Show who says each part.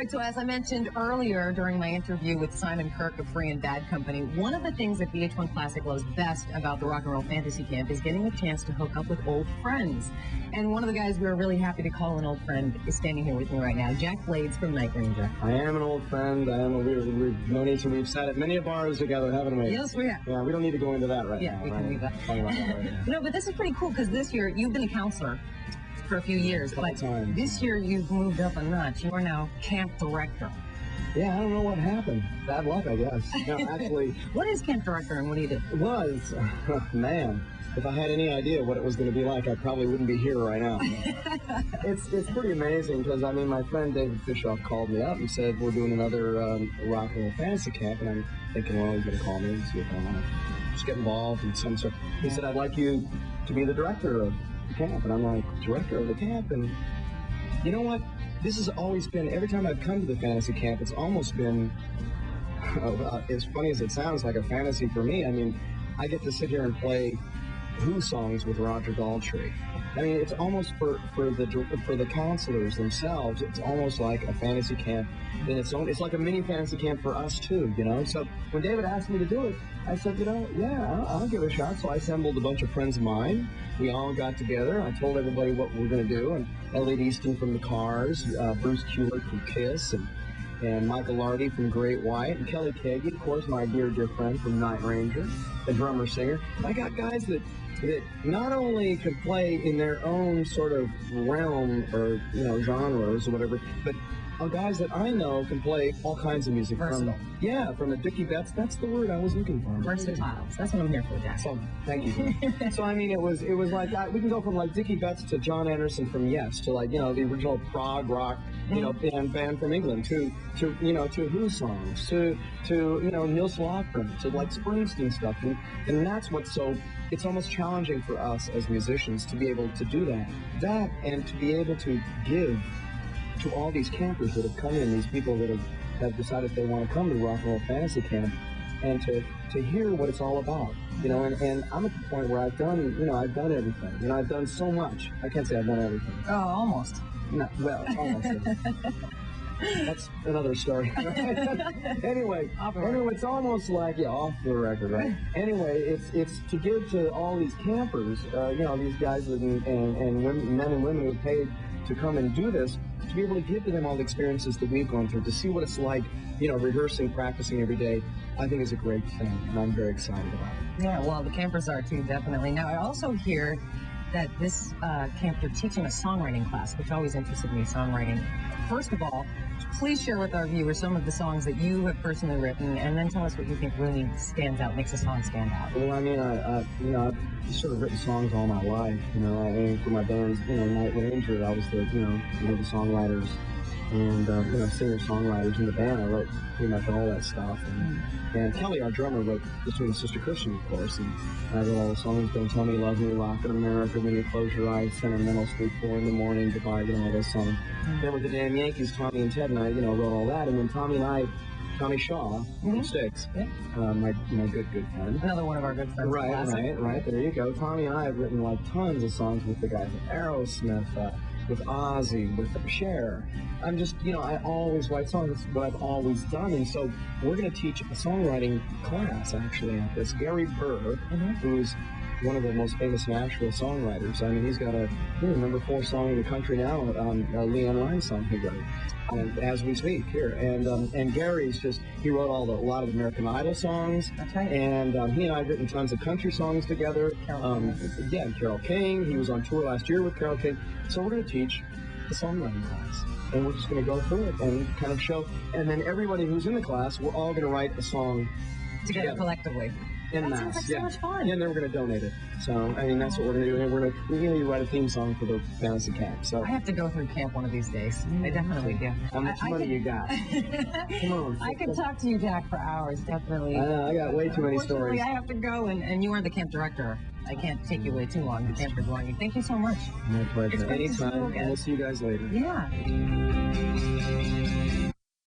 Speaker 1: right, so as I mentioned earlier during my interview with Simon Kirke of Free and Bad Company, one of the things that VH1 Classic loves best about the Rock and Roll Fantasy Camp is getting a chance to hook up with old friends. And one of the guys we were really happy to call an old friend is standing here with me right now, Jack Blades from Night Ranger.
Speaker 2: I am an old friend. We've known each other. We've sat at many bars together, haven't we?
Speaker 1: Yes, we have.
Speaker 2: Yeah, we don't need to go into that right now.
Speaker 1: Yeah, we can leave that.
Speaker 2: Talk about that later.
Speaker 1: No, but this is pretty cool because this year you've been a counselor for a few years, but
Speaker 2: times.
Speaker 1: This year you've moved up a notch. You are now camp director.
Speaker 2: Yeah, I don't know what happened. Bad luck, I guess. No, actually.
Speaker 1: What is camp director and what do you do?
Speaker 2: It was, man, if I had any idea what it was going to be like, I probably wouldn't be here right now. It's pretty amazing because, I mean, my friend David Fishoff called me up and said, we're doing another rock and roll fantasy camp, and I'm thinking, well, he's going to call me and see if I want to just get involved in some sort. He said, I'd like you to be the director of the camp, and I'm like, director of the camp? And you know what? This has always been, every time I've come to the fantasy camp, it's almost been, as funny as it sounds, like a fantasy for me. I mean, I get to sit here and play Who songs with Roger Daltrey. I mean, it's almost for the counselors themselves, it's almost like a fantasy camp in its own. It's like a mini fantasy camp for us too, you know. So when David asked me to do it, I said, you know, yeah, I'll give it a shot. So I assembled a bunch of friends of mine. We all got together. I told everybody what we were going to do, and Elliot Easton from the Cars, Bruce Kulick from Kiss, and Michael Lardy from Great White, and Kelly Keagy, of course, my dear friend from Night Ranger, a drummer singer. I got guys that not only could play in their own sort of realm or, you know, genres or whatever, but guys that I know can play all kinds of music.
Speaker 1: Versatile.
Speaker 2: From a Dickie Betts, that's the word I was looking for.
Speaker 1: Versatile. That's what I'm here for, Jack.
Speaker 2: So, thank you. So, I mean, it was like, we can go from like Dickie Betts to John Anderson from Yes, to like, you know, the original prog rock, you know, band from England, to you know, to Who songs, to you know, Neil Lofgren, to like Springsteen stuff. And that's what's so, it's almost challenging for us as musicians to be able to do that and to be able to give to all these campers that have come in, these people that have decided they want to come to Rock and Roll Fantasy Camp, and to hear what it's all about, you know. And I'm at the point where I've done everything. You know, I've done so much. I can't say I've done everything.
Speaker 1: Oh, almost.
Speaker 2: No, well, almost. That's another story. Anyway, it's almost like, yeah, off the record, right? Anyway, it's to give to all these campers, you know, these guys and women, men and women who have paid to come and do this, to be able to give to them all the experiences that we've gone through, to see what it's like, you know, rehearsing, practicing every day, I think is a great thing, and I'm very excited about it.
Speaker 1: Yeah, well, the campers are too, definitely. Now, I also hear that this camp, you're teaching a songwriting class, which always interested me, songwriting. First of all, please share with our viewers some of the songs that you have personally written, and then tell us what you think really stands out, makes a song stand out.
Speaker 2: Well, I mean, you know, I've sort of written songs all my life. You know, I mean, for my bands, you know, Night Ranger, I was the, you know, one of the songwriters, and you know, singer-songwriters in the band. I wrote pretty much all that stuff, and Kelly, our drummer, wrote Between Sister Christian, of course, and I wrote all the songs. Don't Tell Me You Love Me, Rockin' America, When You Close Your Eyes, Sentimental, Street 4 in the Morning, Goodbye, you know, all those songs. Then with the Damn Yankees, Tommy and Ted and I, you know, wrote all that, and then Tommy Shaw from Styx, my good friend.
Speaker 1: Another one of our good friends.
Speaker 2: Right. There you go. Tommy and I have written like tons of songs with the guys at Aerosmith, with Ozzy, with Cher. I'm just, you know, I always write songs. It's what I've always done. And so we're going to teach a songwriting class, actually, at this. Gary Burr, who's one of the most famous Nashville songwriters. I mean, he's got a number 4 song in the country now, a Leanne Ryan song he wrote, and as we speak here. And Gary's just, he wrote a lot of American Idol songs.
Speaker 1: That's right.
Speaker 2: And he and I have written tons of country songs together. Carole King. He was on tour last year with Carole King. So we're going to teach the songwriting class. And we're just going to go through it and kind of show. And then everybody who's in the class, we're all going to write a song
Speaker 1: together collectively.
Speaker 2: In
Speaker 1: that sounds like so much fun.
Speaker 2: And then we're going to donate it. So, I mean, that's what we're going to do. And we're going to write a theme song for the fantasy camp. So
Speaker 1: I have to go through camp one of these days. I definitely do.
Speaker 2: How much money you got? Come on.
Speaker 1: I could talk to you, Jack, for hours, definitely.
Speaker 2: I know, I got way too many stories.
Speaker 1: I have to go, and you are the camp director. I can't take you away too long. The campers want you. Thank you so much.
Speaker 2: My pleasure. Anytime. And we'll see you guys later.
Speaker 1: Yeah.